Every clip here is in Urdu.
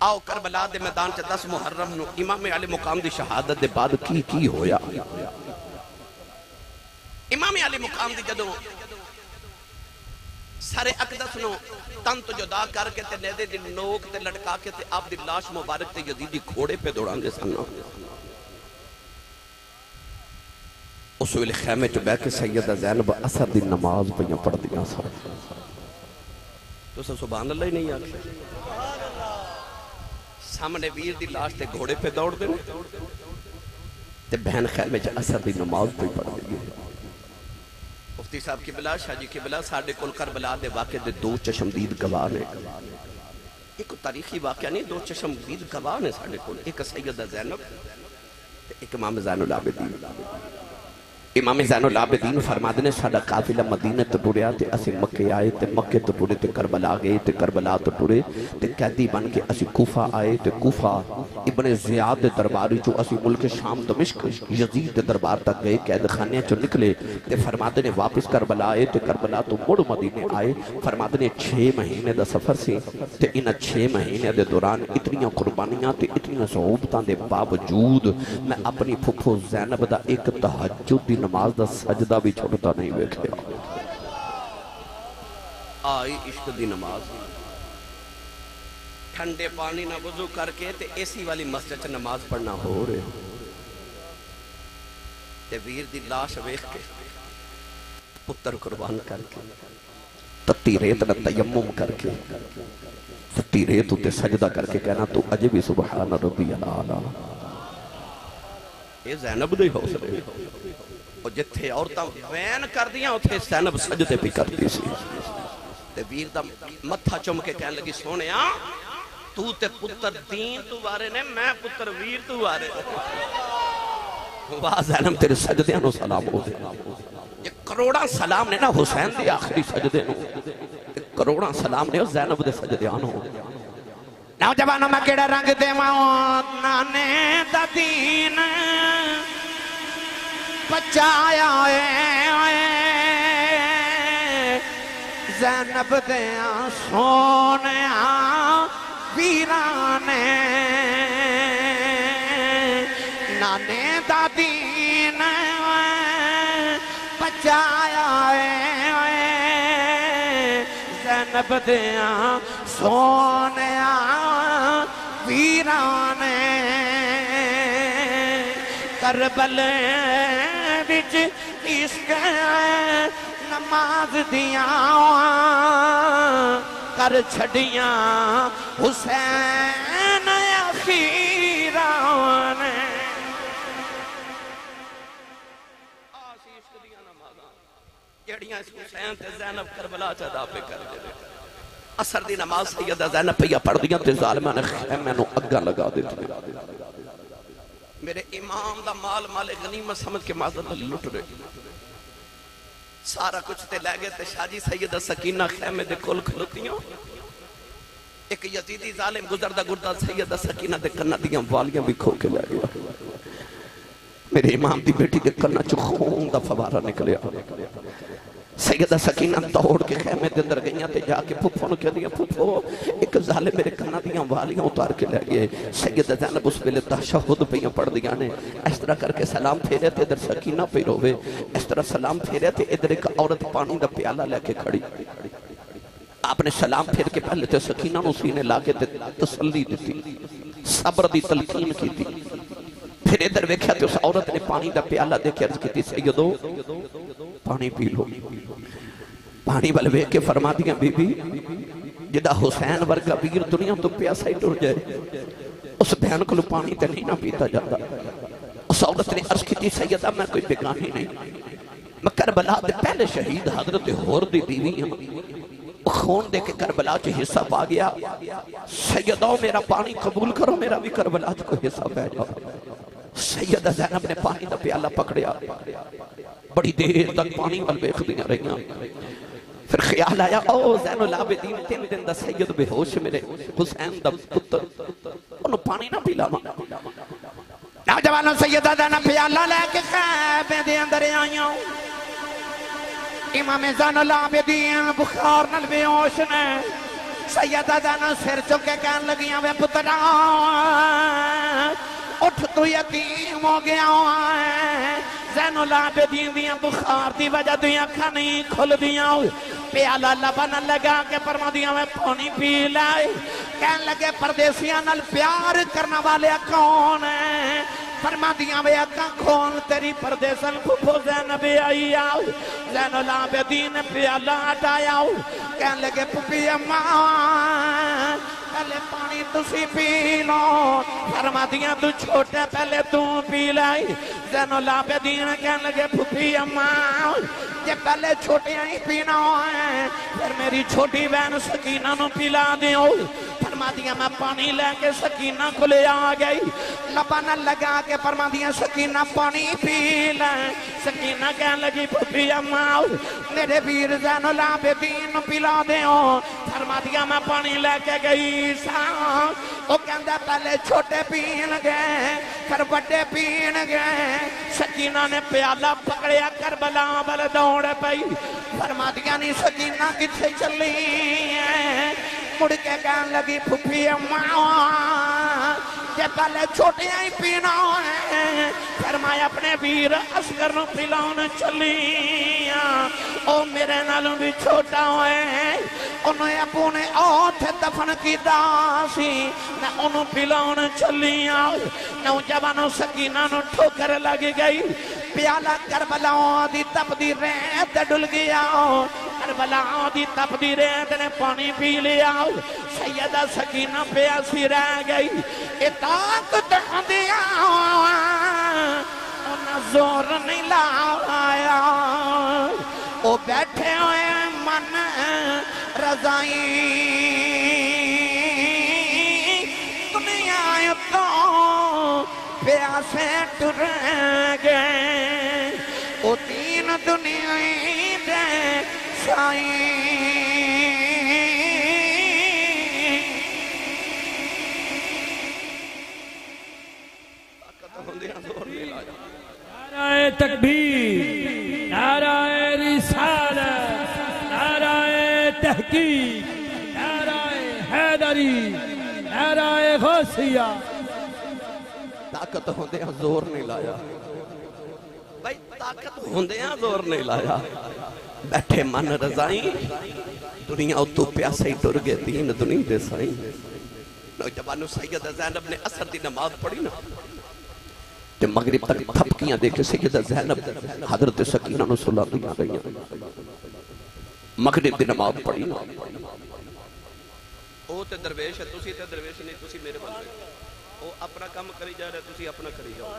آؤ کربلا دے میدان چ 10 محرم نو امام علی مقام دی شہادت دے بعد کی ہویا امام علی مقام دی جدو سارے اقدس نو تن تو جدا کر کے تے نیدے دی نوک تے لٹکا کے تے آپ دی لاش مبارک تے یزیدی گھوڑے پہ دوڑان دے سننا اس ویلے خیمے چ بیٹھ کے سیدہ زینب اثر دی نماز پہ پڑھ دیا سا تو سبحان اللہ ہی نہیں آتے سامنے ویر دی لاش تے گھوڑے پہ دوڑ دے تے بہن خیمے چ اثر دی نماز پہ پڑھ دی مفتی صاحب قبلہ شاہ جی قبلہ ساڑھے کل کربلا دے واقع دے 2 چشمدید گواہ نے ایک تاریخی واقعہ نہیں 2 چشمدید گواہ نے ساڑھے کل ایک سیدہ زینب ایک امام زین العابدین امام زین العابدین فرمادنے ساڑھا قافلہ مدینہ تو ٹوریا تے اسی مکہ آئے تے مکہ تو ٹورے تے کربلا گئے تے کربلا تو ٹورے تے قیدی بن کے اسی کوفہ آئے تے کوفہ ابن زیاد درباری جو اسی ملک شام دمشق یزید دربار تک گئے قید خانے چو نکلے تے فرمادنے واپس کربلا آئے تے کربلا تو مڑ مدینے آئے فرمادنے 6 مہینے دا سفر سے تے انہ 6 مہینے دے دوران اتنی قربانیاں تے اتنی صعوبتاں دے باوجود میں اپنی پھپھو زینب دا ایک تہجد دی نماز دا سجدہ بھی چھوٹتا نہیں بیٹھے آئی عشق دی نماز ٹھنڈے پانی نہ وضو کر کے تے ایسی والی مسجد نماز پڑھنا ہو رہے تے ویر دی لاش ویخ کے پتر قربان کر کے تتی ریت نہ تیمم کر کے تتی ریت تے سجدہ کر کے کہنا تو اجے بھی سبحان ربی العالی اے زینب دے حوصلے اور جتھے عورتاں وین کر دیاں اتھے زینب سجدے بھی کر دی سی تے ویر دا متھا چم کے کہنے لگی سونیا تو تے پتر دین تو وارے نے میں پتر ویر تو وارے واہ زینب تیرے سجدے انو سلام ہو دے یہ کروڑا سلام نے نا حسین دے آخری سجدے نو کروڑا سلام نے زینب دے سجدے آنو نوجوانوں میں کیڑا رنگ دے موت نانے دا دین بچایا زینب دیا سونیا ویرانے نانے دا دین بچایا زینب دیا سونیا ویرانے کربل بچ عشق نماز دیاں کر چھڑیاں حسین اخیرانے آسی عشق دیاں نمازاں جڑیاں اس حسین تے زینب کربلا چاہدہ پہ کر دے اثر دی نماز سیدہ زینب پہ یا پڑھ دیاں تے ظالمہ نے خیمہ نو اگا لگا دیتے میرے امام دا مال غنیمت سمجھ کے معذرت لٹ رہے سارا کچھ تے لے گئے تے شاجی سیدہ سکینہ خیمے دے کل کھلتیاں ایک یزیدی ظالم گزردہ گردہ سیدہ سکینہ دے کنہ دیاں والیاں بھی کھو کے لے گیا میرے امام دی بیٹی دے کنہ چو خون دا فوارہ نکلیا سیدہ سکینہ توڑ کے خیمے دے اندر گئیاں تے جا کے پھپھو نو کہہ دیا پھپھو ایک ظالم میرے کنہ دیاں والیاں اتار کے لے گئے سیدہ زینب اس ویلے تشہد پہ پڑھ دیا نے اس طرح کر کے سلام پھیرے تھے ادھر سکینہ پہ روے اس طرح سلام پھیرے تھے ادھر ایک عورت پانی دا پیالہ لے کے کھڑی آپ نے سلام پھیر کے پہلے تے سکینہ نو سینے لا کے تسلی دیتی صبر دی تلقین کی تھی پھر ادھر ویکھیا تے اس عورت نے پانی دا پیالہ دے کے عرض کی تھی سیدو پانی پی لو پانی والے ویکھ کے فرما دیا بی بی جدا حسین ورگا ویر دنیا تو پیاسا ہی ٹر جائے اس بہن کو پانی تے نہیں نہ پیتا جاتا اس عورت نے عرض کی تھی سیدہ میں کوئی بیگانی نہیں میں کربلا دے پہلے شہید حضرت ہور دی بیوی ہوں خون دے کے کربلا چے حصہ پا گیا سیدہ میرا پانی قبول کرو میرا بھی کربلا کو حصہ پہ جاؤ سیدہ زینب نے پانی دا پیالہ پکڑیا بڑی دیر تک پانی وال بیخ دیا رہیاں پھر خیال آیا او زین العابدین 3 دن دا سید بے ہوش میرے حسین دا پتر انہوں پانی نہ پیلا نوجوانوں سیدہ زینب پیالہ لے کے خیبے دے اندر آئیاں امام زین العابدین بخار نل بے ہوش نے سیدہ زینب سر چکے کہنے لگیاں وے پترا اٹھ تو یتیم ہو گیا ہے زین العابدین دیاں بخار دی وجہ دیاں اکھاں نہیں کھل دیاں پیالہ لبن لگا کے فرما دیاں میں پانی پی لائے کہنے لگے پردیسیاں نال پیار کرنا والے کون ہیں فرما دیاں وے اکھاں کھول تیری پردیسن پھپھو زینب آئی آؤ زین العابدین پیالہ ہٹایا کہنے لگے پھپھی اماں پہلے پانی تسی پی لو فرما دیاں تو چھوٹے پہلے تو پی لائی زین العابدین کہنے لگے پھپھی اماں یہ پہلے چھوٹے ہی پینا ہے پھر میری چھوٹی بہن سکینہ نو پلا دیو فرما دیا میں پانی لے کے سکینہ کو لے آ گئی لبن لگا کے فرما دیا سکینہ پانی پی لیں سکینہ کہنے لگی پھپھی اماں میرے ویر زین العابدین پلا دیو فرما دیا میں پانی لے کے گئی ساں وہ کہندہ پہلے چھوٹے پین گئے پھر بڑے پین گئے سکینہ نے پیالہ پکڑیا کربلا بل دوڑ پئی فرما دیا نہیں سکینہ کتھے چلی ہے مڑ کے کہنے لگی پھپھی اماں کہ پہلے چھوٹے ہی پینا ہے پھر میں اپنے ویر اصغر نو پلاؤن چلی او میرے نالوں بھی چھوٹا ہوئے انہیں ابو نے آتھ دفن کی داسی نہ انہوں پلاؤن چلی نوجوانوں سکینہ نو ٹھوکر لگ گئی پیالہ کربلا دی تپ دی ریت ڈل گیا کربلا دی تپ دی ریت نے پانی پی لیا سیدہ سکینہ پیاسی رہ گئی اطاقت دیا انہیں زور نہیں لایا وہ بیٹھے ہوئے من رضائی دنیا تو پیاسے ٹر گئے وہ تین دنیا دے سائی نعرہ تکبیر نعرہ رسالت نعرہ تحقیق نعرہ حیدری نعرہ غوثیہ طاقت ہوندے ہیں زور نہیں لایا بھائی طاقت ہوندے ہیں زور نہیں لایا بیٹھے من رضائیں دنیا اتو پیاسے ہی ٹر گئے دین دنیا دے سائیں نوجوانو سیدہ زینب نے عصر دی نماز پڑھی نا تے مغرب تک تھپکیاں دے کے سیدہ زینب حضرت سکینہ نو صلی اللہ علیہ وسلم مغرب دی نماز پڑھی نا او تے درویش ہے تسی تے درویش نہیں تسی میرے بندے او اپنا کام کری جا رہے تسی اپنا کری جاؤ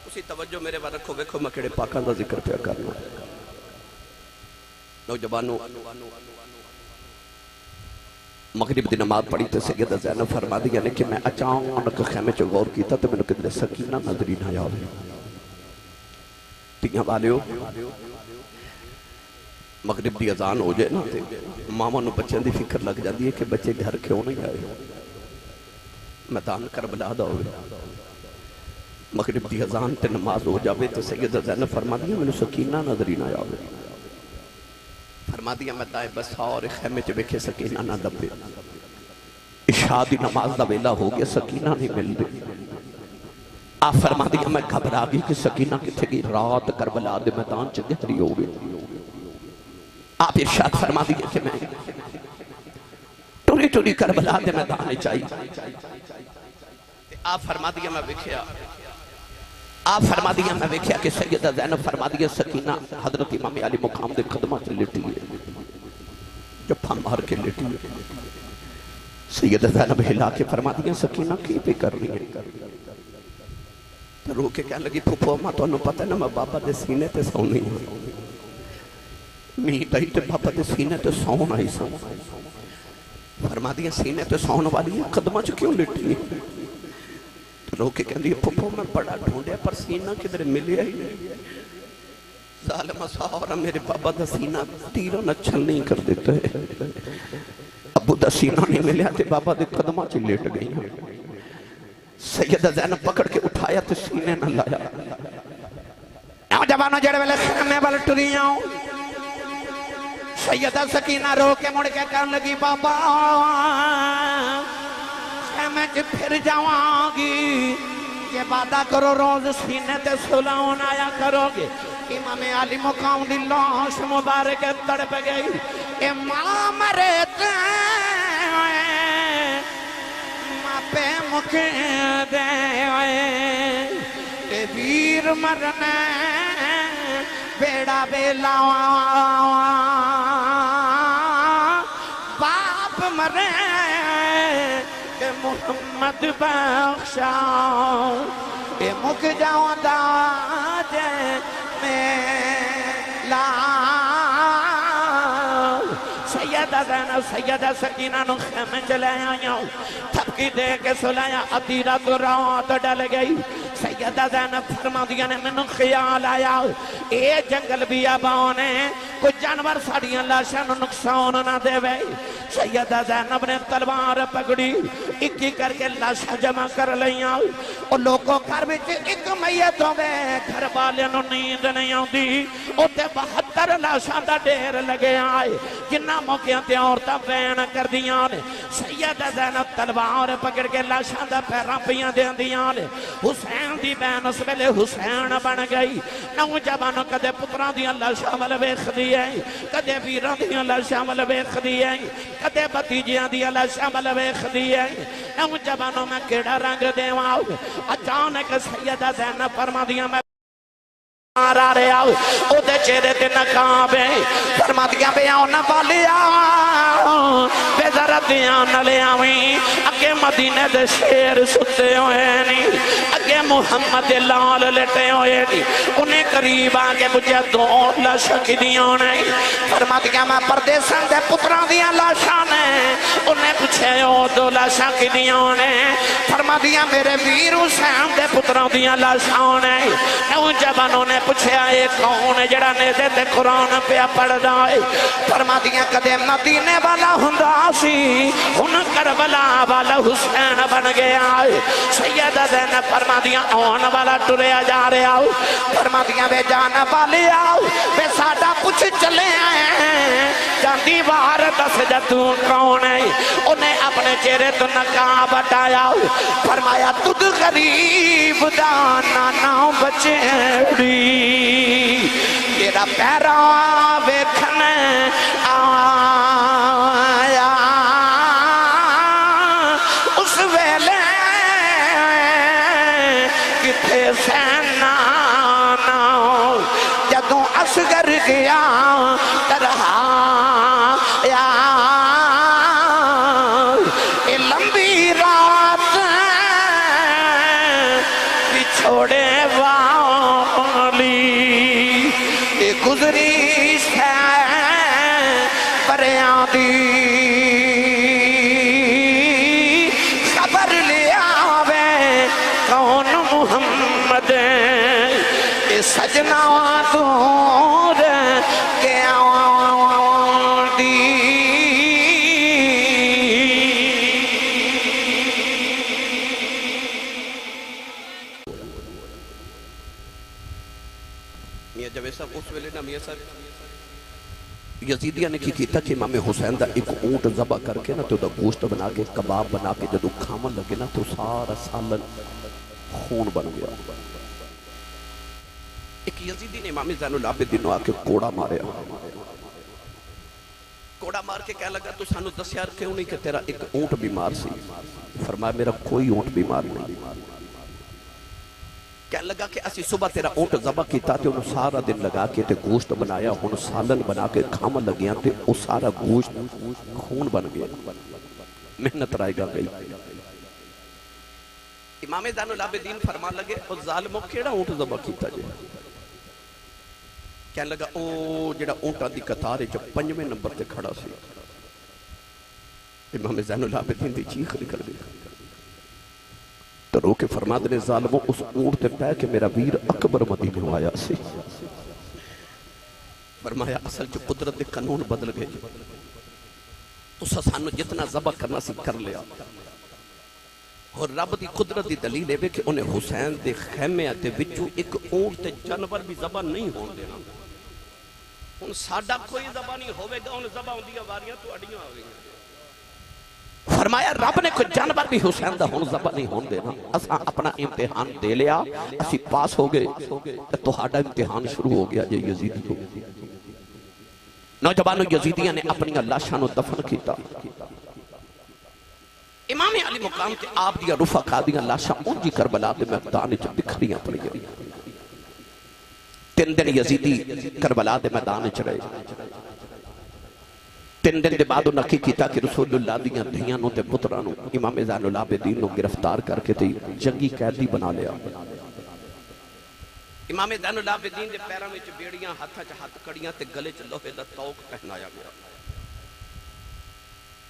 تسی توجہ میرے بار رکھو ویکھو میں کڑے پاکاں دا ذکر پیا کرنا نوجوانو مغرب دی نماز پڑھی تے سیدہ زینب فرما دیا نے کہ میں اچانک خیمے چو غور کیتا تو میں نے کدھر سکینہ نظری نہ یاد تیاں والیو مغرب دی اذان ہو جائے نا تے ماما نو بچیں دی فکر لگ جاتی ہے کہ بچے گھر کیوں نہیں آئے میدان کربلا دا ہوئے مغرب دی اذان تے نماز ہو جاوے تو سیدہ زینب فرما دیا میں نے سکینہ نظری نہ یاد فرما دیا میں دائیں بس اور خیمے چے بیکھے سکینہ نہ دبے عشاء دی نماز دا ویلا ہو گیا سکینہ نہیں مل دے آپ فرما دیا میں گھبرا گئی کہ سکینہ کتھے گئی رات کربلا دے میدان چے گہری ہو گئی آپ ارشاد فرما دیا کہ میں ٹوری ٹوری کربلا دے میدان چاہیے آپ فرما دیا میں بکھیا آپ فرما دیا میں ویکھیا کہ سیدہ زینب فرما دیا سکینہ حضرت امام علی مقام دے قدمہ سے لیٹی ہے جو پھم مار کے لیٹی ہے سیدہ زینب ہلا کے فرما دیا سکینہ کی پہ کر رہی ہے رو کے کہنے لگی پھوپو ماں تو انہوں پتہ ہے نا میں بابا دے سینے تے سونی ہوں میٹ آئی تے بابا دے سینے تے سون آئی سون فرما دیا سینے تے سون والی ہے قدمہ جو کیوں لیٹی ہے رو کے کہنے لئے پھوپو میں بڑا ڈھونڈے پر سینہ کدھر ملے ہی نہیں ظالمہ ساورہ میرے بابا دا سینہ تیرہ نہ چھل نہیں کر دیتا ہے ابو دا سینہ نہیں ملے آتے بابا دے قدمہ چی لیٹ گئی ہیں سیدہ زینب پکڑ کے اٹھایا تو سینے نہ لایا نوجوانوں جڑے والے خیمے والے ٹری آؤں سیدہ سکینہ رو کے مڑ کے کہنے لگی بابا میں پھر جاؤں گی یہ وعدہ کرو روز سینے تے سلاؤن آیا کرو گے امام علی مقام دی لاش مبارک تڑپ گئی امام رہتے ماں پہ مکھ دے اے ویر مرنے بیڑا بیلا باپ مرے کہ محمد بخشا اے مک جاؤں دا جے میلا سیدہ زینب سیدہ سکینہ نو خیمے چلے آیا تھپکی دے کے سلایا عطیرہ تو رات ڈل گئی سیدہ زینب فرما دیا نے میں نے خیال آیا اے جنگل بیابانے کوئی جانور ساڑیاں لاشاں نو نقصان نہ دے وے سیدہ زینب نے تلوار پکڑی اکی کر کے لاشاں جمع کر لیاں اور لوگوں گھر بچ ایک میت ہوئے گھر والے نو نیند نہیں آؤں دی اوتے 72 لاشاں دا ڈیر لگے آئے جنہ موقعوں تے عورتاں بین کر دیاں نے سیدہ زینب تلوار پکڑ کے لاشاں دا پیراں پیاں دیاں دیاں نے حسین دی بین اس ویلے حسین بن گئی نوجوانوں کدے پتراں دیاں لاشاں ول ویکھ دی ہے کدے ویراں دیاں لاشاں ول ویکھ دی ہے کدے بھتیجیاں دیاں لاشاں ول ویکھ دی ہے نوجوانوں میں کیڑا رنگ دیواں اچانک سیدہ زینب فرما دیاں میں آ رہے آؤ او دے چہرے تے نقاب ہے فرما دیا بے آؤ نہ بالی آؤ بے ذرا دیاں نہ لے آویں اگے مدینے دے شیر ستے ہوئے نہیں اگے محمد لال لٹے ہوئے نہیں انہیں قریب آگے مجھے 2 لاشاں کی دیاں نہیں فرما دیا میں پردیسان دے پتران دیاں لاشاں نے انہیں پوچھے 2 لاشاں کی دیاں نے فرما دیا میرے ویر حسین دے پتران دیاں لاشاں نے نوجوانوں نے پوچھے آئے کون جڑا نیدے تے قرآن پہ پڑھ رہا ہے فرما دیا کدے مدینے والا ہندا سی ہن کربلا والا حسین بن گیا ہے سیدہ زینب فرما دیا آن والا ٹریا جا رہے آؤ فرما دیا بے جانا والے آؤ بے ساڑا کچھ چلے آئے جاندی بار دس جتوں کون ہے انہیں اپنے چہرے تو نقاب ہٹایا فرمایا تُد غریب دانا نہ بچیڑی تیرا پیرا ویکھنے آیا اس ویلے کتھے سینہ نہ جدوں اصغر گیا ترہا یا اے لمبی رات بچھوڑے گزری سے پریاں دی خبر لے آوے کون محمد اے سجنا دور کے آوان دی میاں جوید صاحب اس ویلے نا میاں صاحب یزیدیہ نے کی کیتا کہ امام حسین دا ایک اونٹ ذبح کر کے نا تو دا گوشت بنا کے کباب بنا کے جدو کھامن لگے نا تو سارا سالن خون بن گیا ایک یزیدی نے امام زین العابدین آ کے کوڑا ماریا کوڑا مار کے کہہ لگا تو سانو دس یار کیوں نہیں کہ تیرا ایک اونٹ بیمار سی فرمایا میرا کوئی اونٹ بیمار نہیں کہنے لگا کہ اسی صبح تیرا اونٹ ذبح کیتا تے انہوں سارا دن لگا کے تے گوشت بنایا انہوں سالن بنا کے کھامن لگیاں تے وہ سارا گوشت خون بن گیا محنت رائے گا گئی امام زین العابدین فرمان لگے او ظالموں کیڑا اونٹ ذبح کیتا جے کہنے لگا او جڑا اونٹا دی قطار جو 5ویں نمبر تے کھڑا سی امام زین العابدین دی چیخ نکل گئی تو رو کے فرماد نے ظالموں اس اونٹ تے پہ کہ میرا ویر اکبر مدینے ہو آیا سی فرمایا اصل جو قدرت دے قانون بدل گئے تو سانو جتنا ذبح کرنا سی کر لیا اور رب دی قدرت دی دلیل ہے کہ انہیں حسین دے خیمے آتے وچوں ایک اونٹ تے جانور بھی ذبح نہیں ہون دینا ہن ساڈا کوئی ذبح نہیں ہوے گا، ہن ذبح ہوندیاں واریاں تہاڈیاں آ گئیاں۔ فرمایا رب نے کوئی جانور بھی حسین دا ہن ذبح نہیں ہون دینا، اساں اپنا امتحان دے لیا، اسی پاس ہو گئے تے تہاڈا امتحان شروع ہو گیا جے یزید کو۔ نوجوانوں یزیدیاں نے اپنی لاشاں نو دفن کیتا۔ امام علی مقام تے آپ دیا رفقا دیا لاشاں اونجی کربلا دے میدان وچ بکھریاں پڑیاں۔ 3 دن یزیدی کربلا دے میدان وچ رہے۔ 3 دن دے بعد انہاں کی کیتا کہ رسول اللہ دیاں دھیاں نو تے پتراں نو امام زین العابدین نو گرفتار کر کے تے جنگی قیدی بنا لیا۔ امام زین العابدین دے پیراں وچ بیڑیاں، ہاتھاں وچ ہتھ کڑیاں تے گلے وچ لوہے دا توق پہنایا گیا۔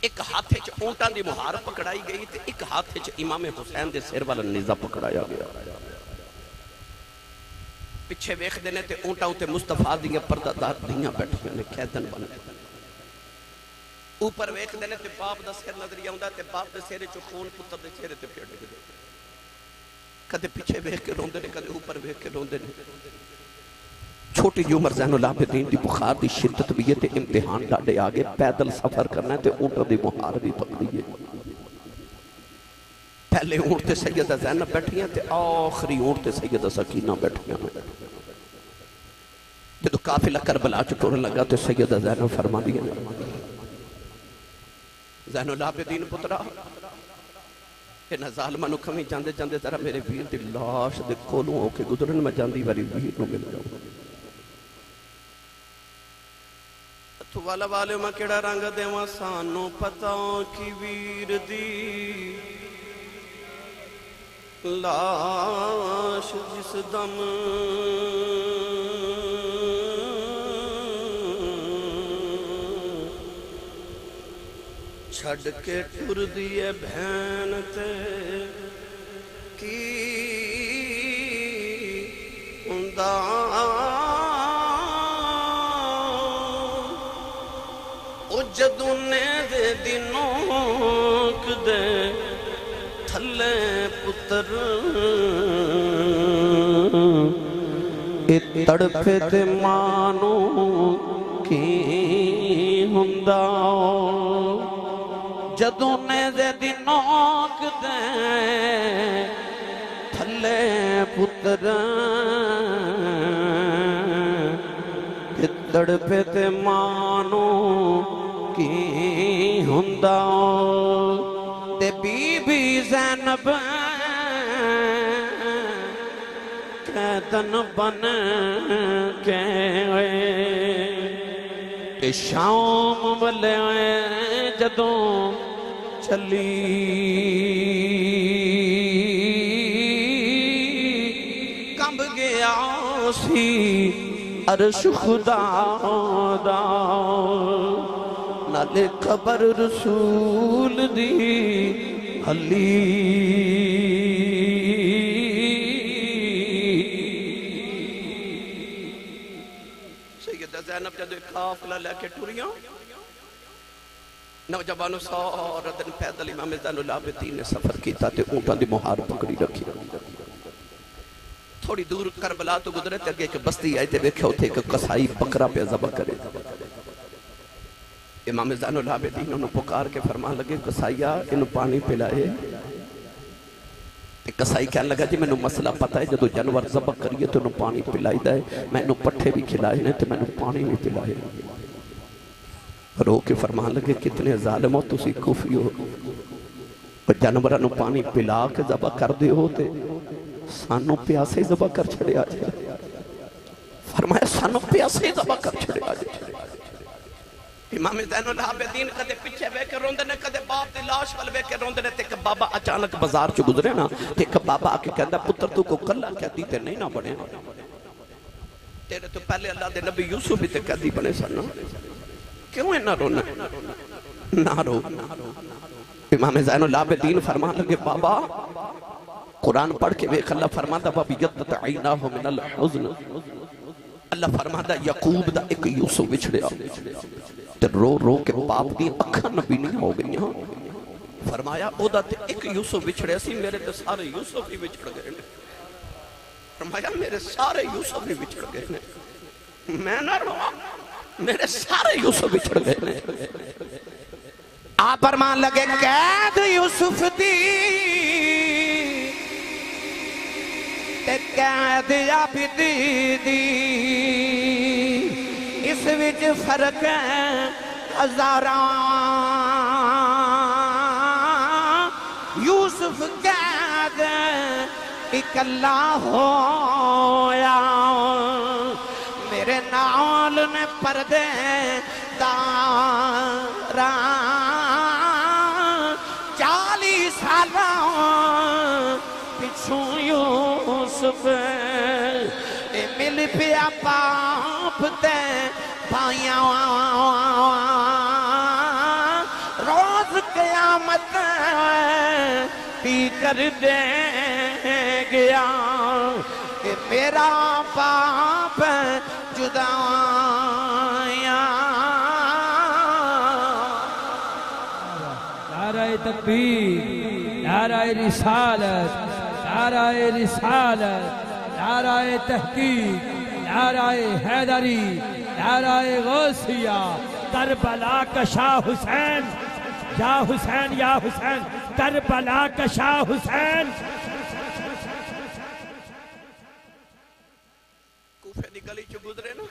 ایک ہاتھ وچ اونٹاں دی مہار پکڑائی گئی تے ایک ہاتھ وچ امام حسین دے سر والا نیزہ پکڑایا گیا۔ پیچھے ویکھدے نے تے اونٹاں تے مصطفیٰ دیاں پردہ دار دھیاں بیٹھیاں نے قیدن بن کے۔ اوپر ویکھدے نے تے باپ دا سر نظر آوندا تے باپ دے سر وچ خون پتر دے چہرے تے پھیر گئے۔ کدے پیچھے ویکھ کے روندے نے، کدے اوپر ویکھ کے روندے نے۔ چھوٹی جی عمر زین العابدین دی بخار دی شدت بھی ہے تے امتحان ڈاڈے آگے، پیدل سفر کرنا ہے تے اونٹوں دی مہار بھی پکڑی ہے۔ پہلے اونٹ تے سیدہ زینب بیٹھیاں تے آخری اونٹ تے سیدہ سکینہ بیٹھیاں ہیں۔ جدو قافلہ کربلا چ ٹرن لگا تے سیدہ زینب فرما دیا زین العابدین پترا انہاں ظالماں نو کھویں جاندے جاندے ذرا میرے ویر دی لاش دے کولوں ہو کے گزرن، میں جاندی واری ویر نو مل جاؤں۔ تو والا والے میں کیڑا رنگ دیواں سانو پتہ کی ویر دی لاش جس دم چھڑ کے ٹر دیے بہن تے کی اندہ او جدونے دے دنوں کدے تھلے پتر اے تڑپے تے مانو کی ہندہ جدونے دے دنوں کدے تھلے پتر اے تڑپے تے مانو کی ہندہ تے بی بی زینب قیدن بن کے تے شام والے جدوں چلی کمب گیا سی عرش خدا دا نالے خبر رسول دی حلی سیدہ زینب جدو ایک قافلہ لے کے ٹریاں نوجوانوں سارا دن پیدل امام زین العابدین نے سفر کیتا تے اونٹاں دی مہار پکڑی رکھی۔ تھوڑی دور کربلا تو گزرے تے اگے ایک بستی آئی تے دیکھے ہوتے ایک قصائی بکرا پہ ذبح کرے۔ امام زین العابدین انہوں پکار کے فرمان لگے قصائیہ انہوں پانی پلائے۔ قصائی کہنے لگا جی میں انہوں مسئلہ پتا ہے جدو جانور ذبح کریے تو انہوں پانی پلائی دائے، میں انہوں پٹھے بھی کھلائے نے تو میں انہوں پانی بھی پلائے۔ رو کے فرمان لگے کتنے ظالم ہو تسی کفری ہو، اور جانورانو پانی پلا کے ذبح کر دے ہوتے سانو پیاسے ذبح کر چھڑے آجے۔ فرمایا سانو پیاسے ذبح کر چھڑے آجے۔ امام زین العابدین کدے پیچھے بے کے روندے نے، کدے باپ دی لاش وال بے کے روندے نے، تے ایک بابا اچانک بازار چ گزرے نا، تے ایک بابا آکے کہندا پتر تو کو کلا کہتی تے نہیں نہ بنے، تیرے تو پہلے اللہ دے نبی یوسف بھی تے قیدی بنے سن، کیوں نہ رونا؟ نہ رو۔ امام زین العابدین فرمان لگے بابا قرآن پڑھ کے ویکھ اللہ فرماتا وَبِيَضَّتْ عَيْنَاهُ مِنَ الْحُزْنِ، اللہ فرماتا یعقوب دا ایک یوسف بچھڑیا تے رو رو کے باپ دی اکھاں نبی نہیں ہو گئی ہاں۔ فرمایا او دا تے ایک یوسف بچھڑیا سی، میرے تے سارے یوسف ہی بچھڑ گئے نے۔ فرمایا میرے سارے یوسف ہی بچھڑ گئے نے، میں نہ رہا میرے سارے یوسف بچھڑ گئے آپ فرمان لگے قید یوسف دی تے قید عابدی دی اس وچ فرق ہے ہزاراں یوسف قید اکلا ہویا میرے نال نے پردے داراں 40 سالاں پچھوں یوسف اے مل پیا باپ تے بھائیاں روز قیامت پی کر دے گیا کہ میرا باپ جدائیاں نعرہ تکبیر، نعرہ رسالت، نعرہ رسالت، نعرہ تحقیق، نعرہ حیدری، نعرہ غوثیہ، کربلا کا شاہ حسین، یا حسین یا حسین، کربلا کا شاہ حسین. کوفے دی گلی چو گزرے نا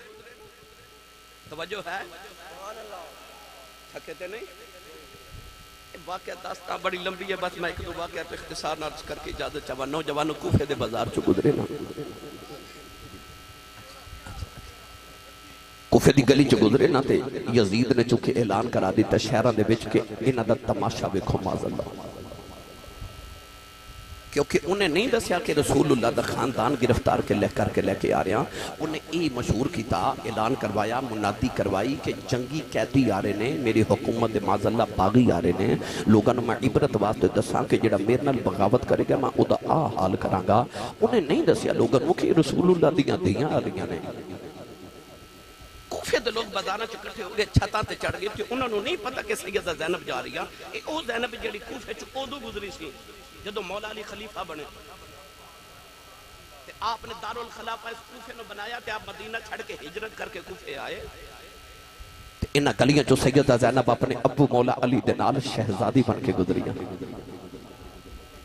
توجہ ہے تھکے تے نہیں واقعہ داستان بڑی لمبی ہے بس میں ایک دو واقعہ تو اختصار نارز کر کے اجازت چاہوا نوجوانوں کوفے دے بازار چو گزرے نا کوفے دی گلی چو گزرے نا تے یزید نے چونکہ اعلان کرا دیتا شہرہ دے بچ کے انہاں دا تماشا ویکھو معاذاللہ کیونکہ انہیں نہیں دسیا کہ رسول اللہ دا خاندان گرفتار کے لے کے آ رہے ہیں انہیں ای مشہور کیتا اعلان کروایا منادی کروائی کہ جنگی قیدی آ رہے ہیں میری حکومت معاذاللہ باغی آ رہے ہیں لوگاں میں عبرت واسطے دساں کہ جڑا میرے نال بغاوت کرے گا میں او دا حال کراں گا انہیں نہیں دسیا لوگاں کہ رسول اللہ دیاں آ رہی ہیں کوفے دے لوگ بازاراں چ اکٹھے ہو گئے چھتاں تے چڑھ گئے کہ انہاں نوں نہیں پتہ کہ سیدہ زینب جا رہی ہے او زینب جڑی کوفے چ اودوں گزری سی جدو مولا علی خلیفہ بنے آپ نے دارالخلافہ اس کوفے نو بنایا تے آپ مدینہ چھڑ کے ہجرت کر کے کوفے آئے انہاں گلیاں جو سیدہ زینب اپنے ابو مولا علی دے نال شہزادی بن کے گزریاں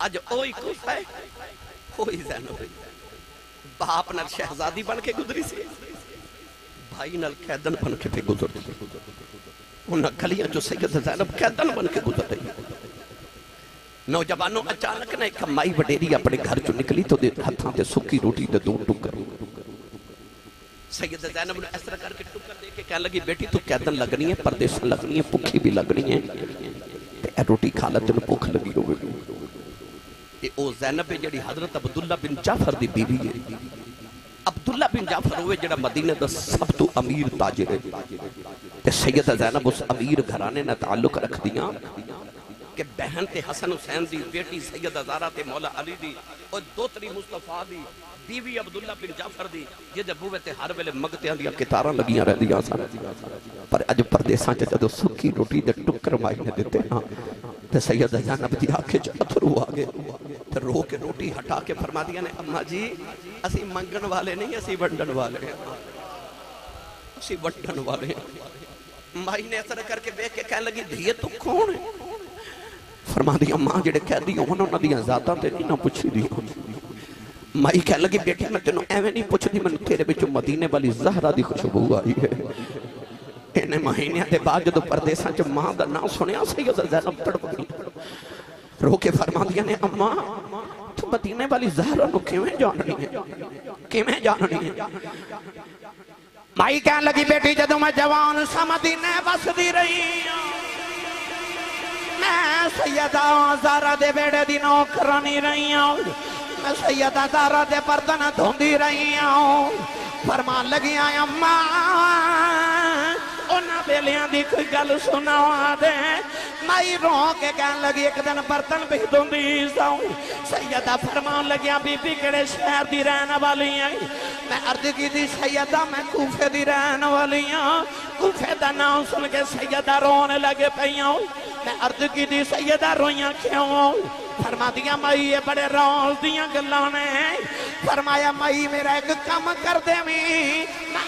اج اوہی کوفہ ہے اوہی زینب باپ نال شہزادی بن کے گزری سی بھائی نال قیدن بن کے گزر انہاں گلیاں جو سیدہ زینب قیدن بن کے گزر رہی نوجوانوں اچانک نے ایک مائی وڈیری اپنے گھر جو نکلی تو ہتھاں تے سکی روٹی تے دو ٹکر سید زینب نے اس طرح کر کے ٹکر دے کے کہنے لگی بیٹی تو قیدن لگنی ہے پردیسن لگنی ہے پکھی بھی لگنی ہے تے روٹی کھالا تین پکھ لگی ہوئے یہ او زینب ہے جڑی حضرت عبداللہ بن جعفر دی بیوی ہے عبداللہ بن جعفر ہوئے جڑا مدینہ دا سب تو امیر تاجر ہے تے سید زینب اس امیر گھرانے نے تعلق رکھ دیا کہ بہن تے حسن حسین دی بیٹی سیدہ زہرا تے مولا علی دی اور دوتری مصطفیٰ دی بیوی عبداللہ بن جعفر دی یہ جب بوے تے ہر ویلے مگتیاں دیا کتاراں لگیاں رہ دیاں سن پر اج پردیساں چ جدو سکی روٹی دے ٹکر مائی نے دیتے ہاں تے سیدہ زینب دی آنکھیں چ اتھرو آ گئے تے رو کے روٹی ہٹا کے فرما دیا نے اماں جی اسی منگن والے نہیں اسی ونڈن والے ہیں اسی ونڈن والے ہیں مائی نے اس طرح کر کے بیٹھ کے کہنے لگی دھیے تو کون ہے فرما دیا ماں جڑے کہہ دی انہوں نے ذاتاں تے نہیں نہ پوچھی دی مائی کہہ لگی بیٹی میں تینوں ایویں نہیں پوچھ دی میں تیرے بچوں مدینے والی زہرا دی خوشبو آئی ہے انہیں مہینے دے بعد جدو پردیساں چ ماں دا نام سنیا سیدہ زینب تڑپ گئی رو کے فرما دیا نے اماں تو مدینے والی زہرا نو کیویں جاننی ہے کیویں جاننی ہے مائی کہہ لگی بیٹی جدو میں جوان سا مدینے بس دی رہی میں سیدہ زہرا دے بیڑے دی نوکرانی رہی ہوں میں سیدہ زہرا دے پردن دھوندی رہی ہوں فرمان لگی آئے اماں انہاں بیلیاں دی کوئی گل سناوا دے مائی رو کے کہنے لگی ایک دن برتن بھی دھوندی ساؤں سیدہ فرمان لگیا بی بی کڑے شہر دی رہنے والی ہیں میں عرض کی دی سیدہ میں کوفے دی رہنے والی ہیں کوفے دا نام سن کے سیدہ رونے لگے پہیاں میں عرض کی دی سیدہ رویاں کیوں فرما دیا مائی یہ بڑے روز دیاں گلانے فرمایا مائی میرا ایک کم کر دے میں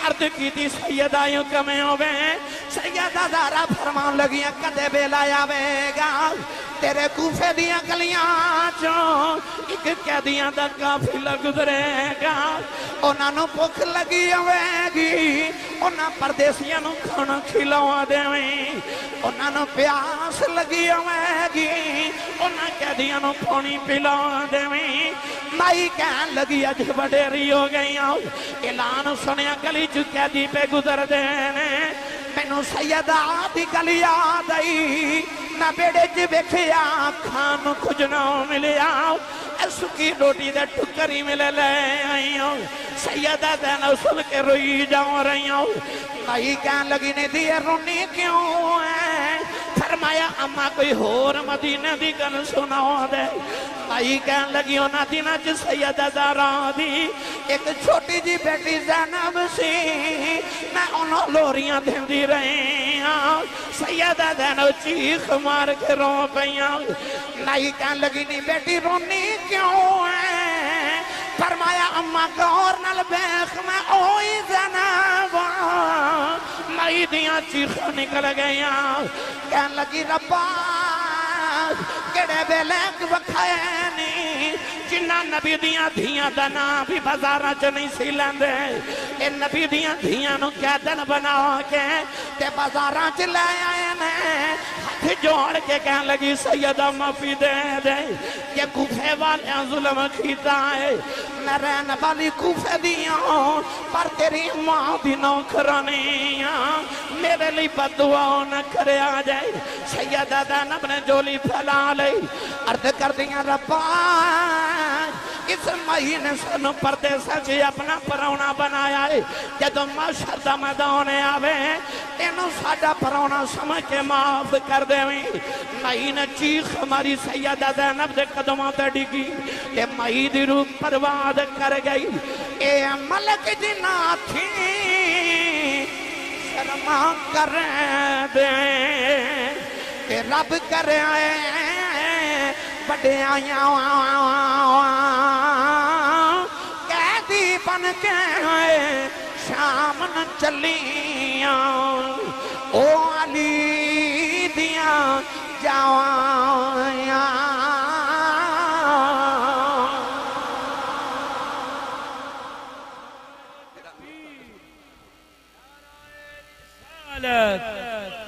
عرض کی تھی سیدہ یوں کمیں ہوئے سیدہ زہرا فرمان لگیاں کدے بیلا آوے گا تیرے کوفے دیاں گلیاں چوں ایک قیدیاں دا قافلہ گزرے گا انہاں نوں بھوک لگی ہوئے گی انہاں پردیسیاں نوں کھانا کھلاوا دیویں انہاں نوں پیاس لگی ہوئے گی انہاں قیدیاں نوں پانی پلا دیویں مائی کہن لگی اج وڈیری ہو گئی اعلان سنیا گلی چ قیدی پہ گزر دینے مینوں سیدہ دی گلی یاد آئی نہ بیڑے چ ویکھیا کھان کچھ نہ ملیا سکی روٹی دے ٹکری ملے لے آئی ہوں سیدہ زینب سن کے روئی جاؤں رہی ہوں مائی کہن لگی نے دی رونی کیوں ہے فرمایا اما کوئی ہور مدینہ دی گل سناؤ دے مائی کہن لگی ہونا دینا چ سیدہ زہرا دی ایک چھوٹی جی بیٹی زینب سی میں انہوں لوریاں دھندی رہی ہوں سیدہ زینب چیخ مار کے رو پئیاں مائی کہن لگی نہیں بیٹی رونی کیوں ہے فرمایا اما غور نال بیخ میں اوئی زینب مائی دیاں چیخ نکل گئیاں کہن لگی ربا کڑے بیلے وکھائے نہیں جنہ نبی دیاں دھیاں دا نام بھی بازارہ چ نہیں سی لیندے اے نبی دیاں دھیاں نو قیدن بنا کے تے بازارہ چ لے آئے نے ہاتھ جوڑ کے کہن لگی سیدہ معافی دے دے کہ کوفے والے ظلم کیتا ہے میں رہن والی کوفے دیاں پر تیری ماں دی نوکرانیاں میرے لیے بددعا نہ کرے آ جائے سیدہ زینب نے جولی پھیلا لئی عرض کر دیاں ربا اس مہینے سنو پردے سچے اپنا پرونا بنایا ہے جدو معاشر دا میدان آوے انہوں ساڈا پرونا سمجھ کے معاف کر دیویں مہینے چیخ ہماری سیدہ زینب دے قدموں تے ڈگی کہ مہی دی روح پرواد کر گئی اے ملک جنا تھی شرما کر دے کہ رب کر آئے بڑے آیاں قیدی بن کے آئے شام نہ چلیاں او علی دیاں جاواں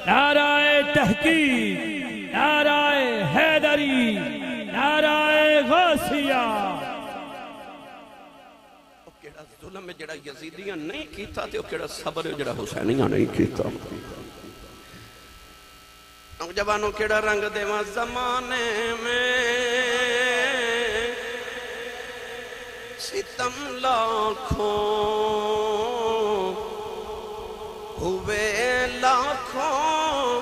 نعرہ تحقیق نعرہ حیدری نعرہ غوثیہ کیڑا ظلم میں جڑا یزیدیاں نہیں کیتا تے کیڑا صبر ہے جڑا حسینیاں نہیں کیتا نوجوانوں کیڑا رنگ دیواں زمانے میں ستم لاکھوں ہوئے لاکھوں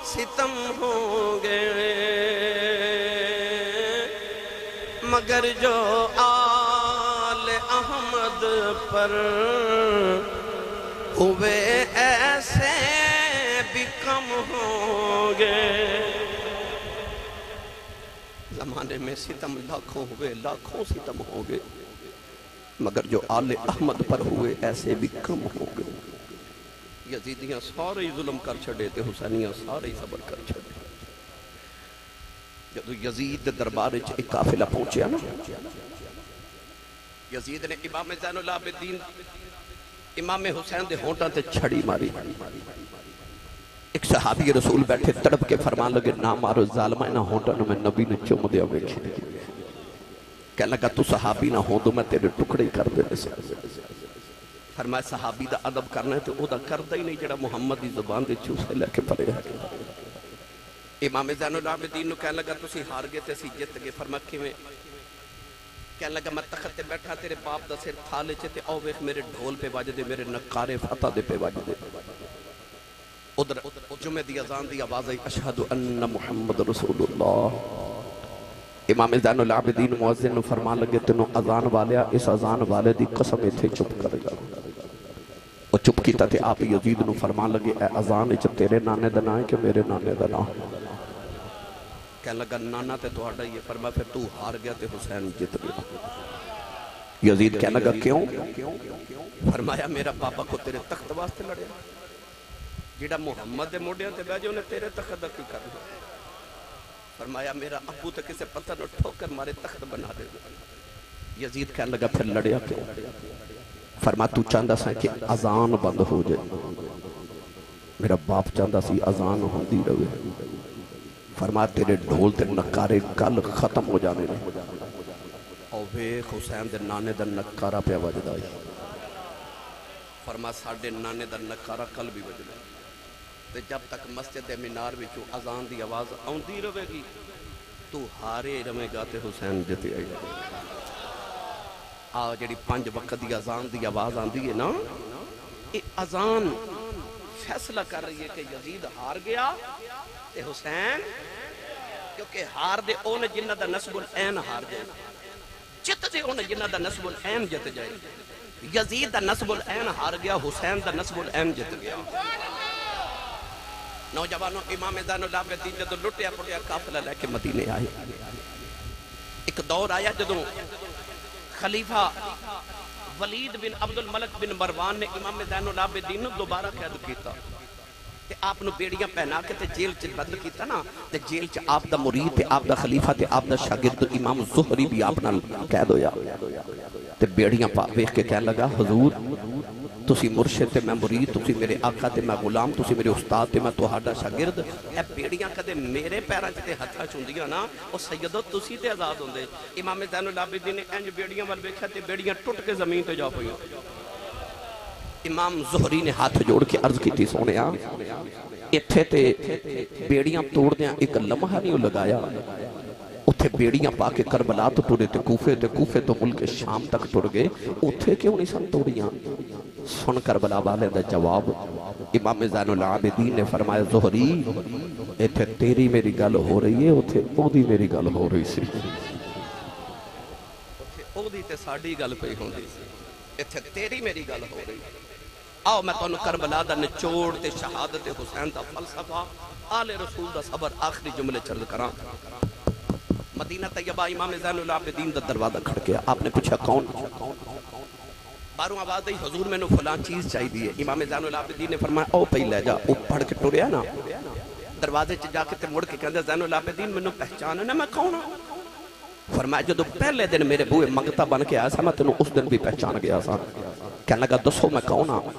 ستم ہوں گے مگر جو آل احمد پر ہوئے ایسے بھی کم ہوں گے زمانے میں ستم لاکھوں ہوئے لاکھوں ستم ہوں گے مگر جو آل احمد پر ہوئے ایسے بھی کم ہوں گے یزیدیاں سارے ظلم کر چھڑے تھے حسینیاں سارے صبر کر چھڑے جب یزید دربار ایک قافلہ پہنچیا نا یزید نے امام زین العابدین امام حسین دے ہونٹاں تے چھڑی ماری ایک صحابی رسول بیٹھے تڑپ کے فرمان لگے نہ مارو ظالمہ انہاں ہونٹاں میں نبی نے چوم دیا ویکھی کہنے لگا تو صحابی نہ ہوں تو میں تیرے ٹکڑے کر دے سے فرمایا صحابی دا ادب کرنا ہے تو او دا کردہ ہی نہیں جڑا محمد دی زبان دے چوسے لے کے پڑے ہے امام زین العابدین نو کہنے لگا تسی ہار گئے تے سی جت گئے فرمایا کیویں کہنے لگا میں تخت تے بیٹھا تیرے باپ دا سر تھالے تے او ویکھ میرے ڈھول پہ واج دے میرے نقارے فتح دے پہ واج دے ادھر جمعہ دی اذان دی آواز آئی اشہد ان محمد رسول اللہ امام زین العابدین مؤذن نو فرمان لگے تنو اذان والیا اس اذان والے دی قسم تھے چپ کر جا وہ چپ کیتا تھے آپ یزید نو فرمان لگے اے اذان اچھ تیرے نانے دا نام ہے کہ میرے نانے دا نام کہنے لگا نانا تے تو ہڑا یہ فرما پھر تو ہار گیا تے حسین جت گیا یزید کہنے لگا کیوں؟ فرمایا میرا بابا کو تیرے تخت واسطے لڑیا، جیڑا محمد دے موڑیاں تے بیجے انہیں تیرے تخت دا کی کرنا۔ فرمایا میرا ابو تے کسے پتہ نہ ٹھوکر مارے تخت بنا دے۔ یزید کہنے لگا پھر لڑیا کیوں؟ فرما تو چاندہ سا کہ اذان بند ہو جائے، میرا باپ چاندہ سی اذان ہوندی رہے۔ فرما تیرے ڈھول تے نکارے کل ختم ہو جانے رہے، اور ویخ حسین دے نانے دا نکارہ پہ وجدائی۔ فرما ساڑھے نانے دا نکارہ کل بھی وجدائی، تے جب تک مسجد مینار وچوں اذان دی آواز آؤندی رہے گی تو ہارے رہے گا تے حسین جتے آئی۔ جڑی 5 وقت دی اذان دی آواز آندی ہے نا، یہ اذان فیصلہ کر رہی ہے کہ یزید ہار گیا تے حسین، کیونکہ ہار دے اونے جنہ دا نسب العین ہار جائے، جت دے اونے جنہ دا نسب العین جت جائے۔ یزید دا نسب العین ہار گیا، حسین دا نسب العین جت گیا۔ نوجوانوں، امام زین العابدین جدو لٹیا پٹیا قافلہ لے کے مدینے آئے، ایک دور آیا جدو خلیفہ ولید بن عبد الملک بن مروان نے امام زین العابدین دوبارہ قید کیتا، تے آپ نو بیڑیاں پہنا کے تے جیل چ بند کیتا نا، تے جیل چ آپ دا مرید تے آپ دا خلیفہ تے آپ دا شاگرد امام زہری بھی آپ نال قید ہویا، تے بیڑیاں ویکھ کے کہنے لگا حضور تسی مرشد تے میں مرید، تسی میرے آقا تے میں غلام، تسی میرے استاد تے میں تہاڈا شاگرد، اے بیڑیاں کدے میرے پیراں تے ہتھاں چوندیاں نا، او سیدو تسی تے آزاد ہوندے۔ امام زین العابدین نے انج بیڑیاں ول ویکھیا تے بیڑیاں ٹوٹ کے زمین تے جا پئیاں۔ امام زہری نے ہاتھ جوڑ کے عرض کی تھی سونیا ایتھے تے بیڑیاں توڑ دیاں ایک لمحہ نہیں لگایا، اتھے بیڑیاں پا کے کربلا تو ٹورے تے کوفے تو ملک شام تک ٹر گئے، اتھے کیوں نہیں سن توڑیاں؟ سن کربلا والے دا جواب امام زین العابدین نے فرمایا زہری ایتھے تیری میری گل ہو رہی ہے، اتھے او دی میری گل ہو رہی سی، اتھے او دی تے ساڑی گل پہ ہوندی سی، ایتھے تیری میری گل ہو رہی ہے۔ آؤ میں تانوں کربلا دا نچوڑ تے شہادت حسین دا فلسفہ آل رسول دا صبر آخری جملے چرد کراں۔ مدینہ طیبہ امام زین العابدین دا دروازہ کھڑکیا، آپ نے پوچھا کون؟ باروں آواز دی حضور میں نو فلان چیز چاہی دی ہے۔ امام زین العابدین نے فرمایا او پہی لے جا، او پڑھ کے ٹوریا نا دروازے چ جا کے تے مڑ کے کہندے زین العابدین میں نو پہچان ہے میں کون ہوں؟ فرمایا جدو پہلے دن میرے بوئے منگتا بن کے آیا سا میں تینوں اس دن بھی پہچان گیا سا۔ کہنے لگا دسو میں کون ہوں؟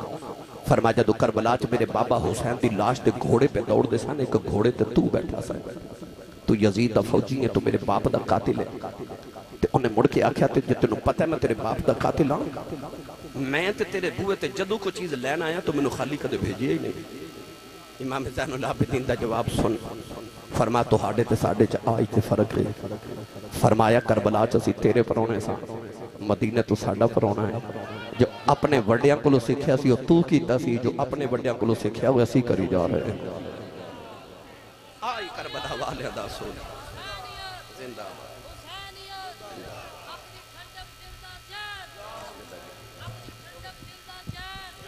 فرمایا جدو کربلا چ میرے بابا حسین دی لاش دے گھوڑے پہ دوڑ دے سن، ایک گھوڑے تے تو بیٹھا سا، تو یزید دا فوجی ہے، تو میرے باپ دا قاتل ہے۔ تے انہیں مڑ کے آکھیا تے جتنوں پتہ ہے میں تیرے باپ دا قاتل ہوں، میں تے تیرے بوئے تے جدو کو چیز لین آیا تو میں نو خالی کدے بھیجی ہی نہیں۔ امام زین العابدین دا جواب سن، فرمایا تو ہاڑے تے ساڑے چا آئی تے فرق ہے۔ فرمایا کربلا چا سی تیرے پرونے سا، مدینہ تو ساڑا پرونا ہے، جو اپنے وڈیاں کو لو سکھیا سی تو کیتا سی، جو اپنے وڈیاں کو لو سکھیا وہ اسی کری جا رہے ہیں۔ آئی کربلا والے دا سن زندہ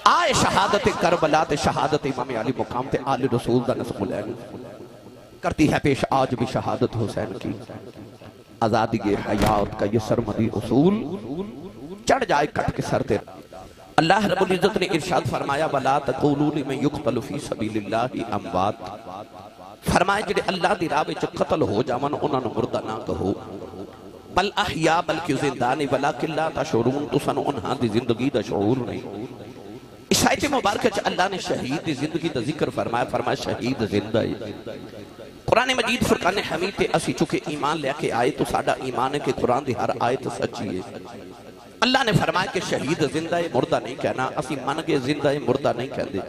آئے شہادت کربلا تے شہادت امام علی مقام تے آل رسول دا نسب العین کرتی ہے پیش آج بھی شہادت حسین کی۔ آزادی حیات کا یہ سرمدی اصول چڑھ جائے کٹ کے سر تیرا۔ اللہ رب العزت نے ارشاد فرمایا وَلَا تَقُولُوا لِمَن يُقْتَلُ فِي سَبِيلِ اللَّهِ أَمْوَاتٌ، فرمایا جڑے اللہ دی راہ وچ قتل ہو جاون انہاں نوں مردہ نہ کہو، بل احیا بلکہ زندہ ولکن لا تشعرون، تساں انہاں دی زندگی دا شعور نہیں۔ اس آیت مبارکہ چ اللہ نے شہید دی زندگی دا ذکر فرمایا، فرمایا شہید زندہ ہے۔ قرآن مجید فرقان حمید تے اسی چکے ایمان لے کے آئے تو ساڑا ایمان ہے کہ قرآن دی ہر آیت سچی ہے۔ اللہ نے فرمایا کہ شہید زندہ ہے مردہ نہیں کہنا، اسی من کے زندہ ہے مردہ نہیں کہہ دے۔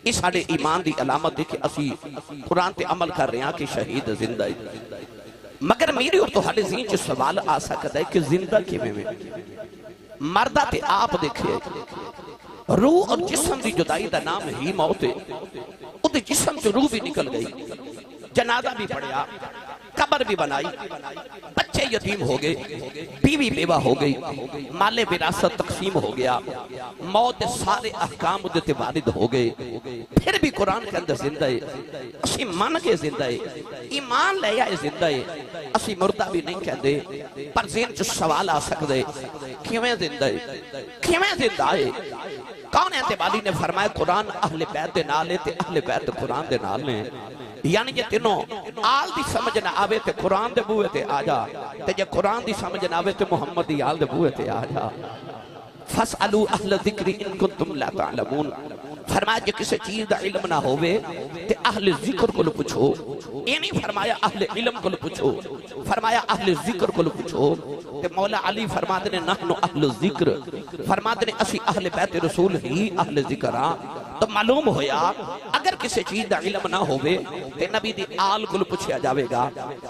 اس ساڑے ایمان دی علامت ہے کہ اسی قرآن تے عمل کر رہے ہیں کہ شہید زندہ ہے۔ مگر میری اور تو ہر ذہن چ سوال آ سکتا ہے کہ زندہ کیویں میں؟ مردہ تے آپ دیکھے روح اور جسم دی جدائی دا نام ہی موت ہے، او دے جسم سے روح بھی نکل گئی، جنازہ بھی پڑھیا، قبر بھی بنائی، بچے یتیم ہو گئے، بیوی بیوہ ہو گئی، مال وراثت تقسیم ہو گیا، موت سارے احکام ادھتے وارد ہو گئے، پھر بھی قرآن کے اندر زندہ ہے، اسی من کے زندہ ہے، ایمان لے آئے زندہ ہے، اسی مردہ بھی نہیں کہہ دے، پر ذہن جو سوال آ سکتے کیویں زندہ ہے، کیویں زندہ ہے؟ کون اعتباری نے فرمایا قرآن اہل بیت دے نال ہے تے اہل بیت قرآن دے نال نے، یعنی یہ تینوں آل دی سمجھ نہ آوے تے قرآن دے بوئے تے آجا، تے یہ قرآن دی سمجھ نہ آوے تے محمد دی آل دے بوئے تے آجا۔ فَاسْأَلُوا أَهْلَ الذِّكْرِ إِن كُنتُمْ لَا تَعْلَمُونَ، فرمایا کہ کسی چیز دا علم نہ ہوئے تے اہل ذکر کو پوچھو، یہ نہیں فرمایا اہل علم کو پوچھو، فرمایا اہل ذکر کو پوچھو۔ تے مولا علی فرماتے نے نحن اہل ذکر، فرماتے نے اسی اہل بیت رسول ہی اہل ذکر ہاں۔ تو معلوم ہویا اگر کسی چیز دا علم نہ ہوئے تے نبی دی آل کو پوچھیا جاوے گا۔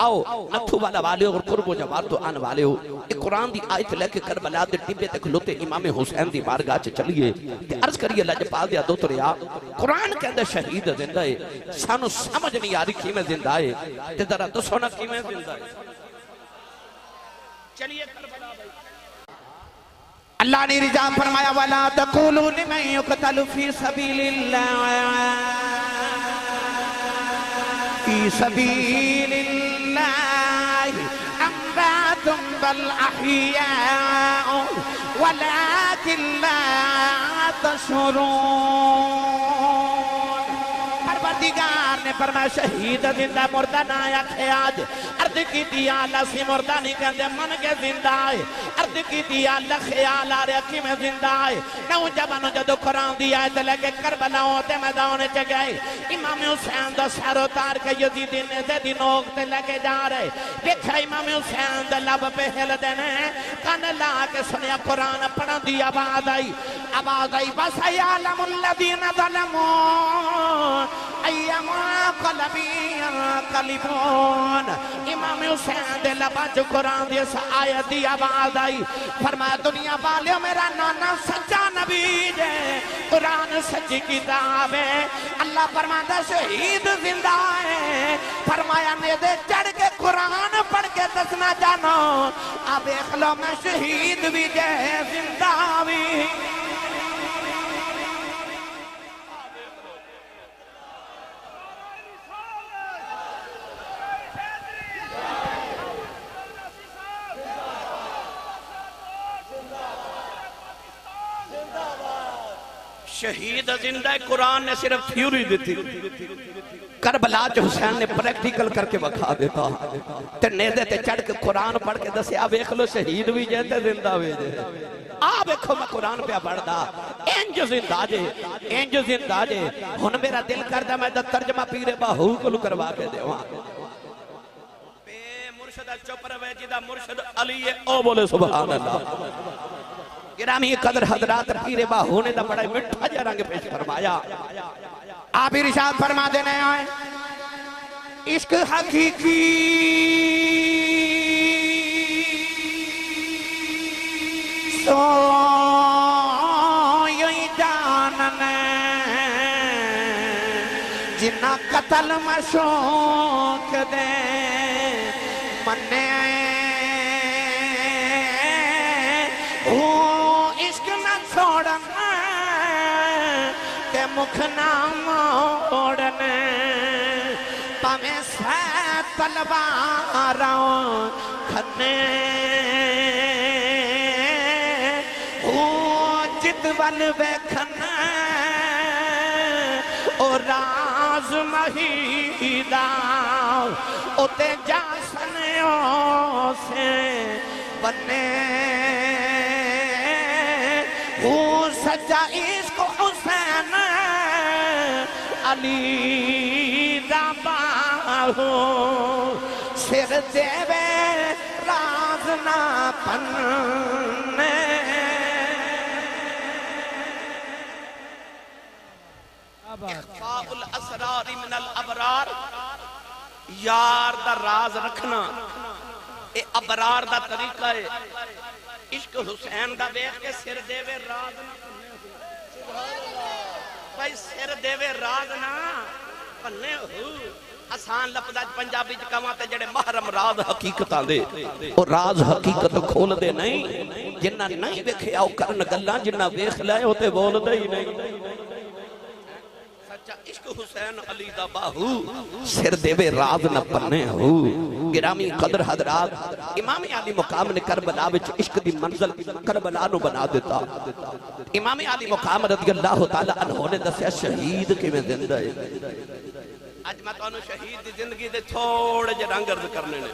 آؤ نتھو والا والے اور قرب و جوار تو آن والے ہو، ایک قرآن دی آیت لے کے کربلا دے ٹبے تے کھلوتے امام حسین دی بارگاہ چ چلیے تے عرض کریے لجپال دیا دوتریا قرآن کے اندر شہید زندہ ہے، سانو سمجھ نہیں آ رہی کیویں زندہ ہے، تے ذرا دسو نا کیویں زندہ ہے؟ چلیے کربلا بھائی۔ اللہ نے رجا فرمایا وَلَا تَقُولُوا لِمَنْ يُقْتَلُ فِي سَبِيلِ اللَّهِ فِي سَبِيلِ اللَّهِ أَمْوَاتٌ بَلْ أَحْيَاءٌ وَلَكِنْ لَا تَشْعُرُونَ۔ پروردگار نے فرمایا شہید زندہ مردہ نہ آکھے آج، عرض کی دیا اللہ سی مردہ نہیں کہتے من کے زندہ آئے، عرض کی دیا اللہ خیال آ رہا کی میں زندہ آئے، نوجوانوں جدو قرآن دیا ہے لے کے کربلا ہوتے میدان چ گئے، امام حسین دا سر اتار کے یزیدی نے زیدی نوک تے لے کے جا رہے، دیکھا امام حسین دا لب پہ ہل دینے، کان لا کے سنیا قرآن پڑھا دی آواز آئی بس یعلم الذین ظلمون ایما قلبی قلبون۔ امام حسین دے لباج قرآن دی اس آیت دی آواز آئی، فرمایا دنیا والیوں میرا نانا سچا نبی جے، قرآن سچی کتاب ہے، اللہ فرماتا شہید زندہ ہے، فرمایا نیدے چڑھ کے قرآن پڑھ کے دسنا جانو، اب اخلو میں شہید بھی جے زندہ بھی۔ شہید زندہ قرآن نے صرف تھیوری دیتی، کربلا چ حسین نے پریکٹیکل کر کے بکھا دیتا، تے نیدے تے چڑھ کے قرآن پڑھ کے دسے آپ ایک لو شہید بھی جیتے زندہ بھی جے، آپ ایکھو میں قرآن پہ پڑھ دا، انج زندہ جے، انج زندہ جے، ہن میرا دل کردہ میں دا ترجمہ پیر باہو کو کروا کے دے وہاں بے مرشد چوپر ویجی دا مرشد علی او بولے سبحان اللہ۔ گرامی قدر حضرات پیر باہو نے دا بڑا مٹھا جا رنگ پیش فرمایا، آپ ارشاد فرما دینے آئے عشق حقیقی سو یہی جاننے جنہ قتل مشوق دے مننے مکھ نام اوڑنے پامیں سے تلواراں کھنے جدول ویکھنے او راز مہیدہ اتے جا سنیوں سے بنے سچا عشق حسین علی دا باہو سر دیوے راز نہ پننے۔ اخفاء الاسرار من الابرار، یار دا راز رکھنا اے ابرار دا طریقہ ہے، عشق حسین دا بیخ کے سر دیوے راز نہ پنے ہو، بھائی سر دیوے راز نہ پنے ہو، آسان لفظ پنجابی چ کہاں تے جڑے محرم راز حقیقتاں دے او راز حقیقت کھول دے نہیں جنہ نہیں ویکھیا او کرن گلاں جنہ ویکھ لے او تے بول دے ہی نہیں سچا عشق حسین علی دا باہو سر دے وے راز نہ پنے ہو گرامی قدر حضرات امام علی مقام نے کربلا وچ عشق دی منزل کربلا نو بنا دیتا امام علی مقام رضی اللہ تعالی عنہ نے دسیا شہید کیویں زندہ ہے آج میں تو شہید دی زندگی دے تھوڑے جے رنگ عرض کرنے نے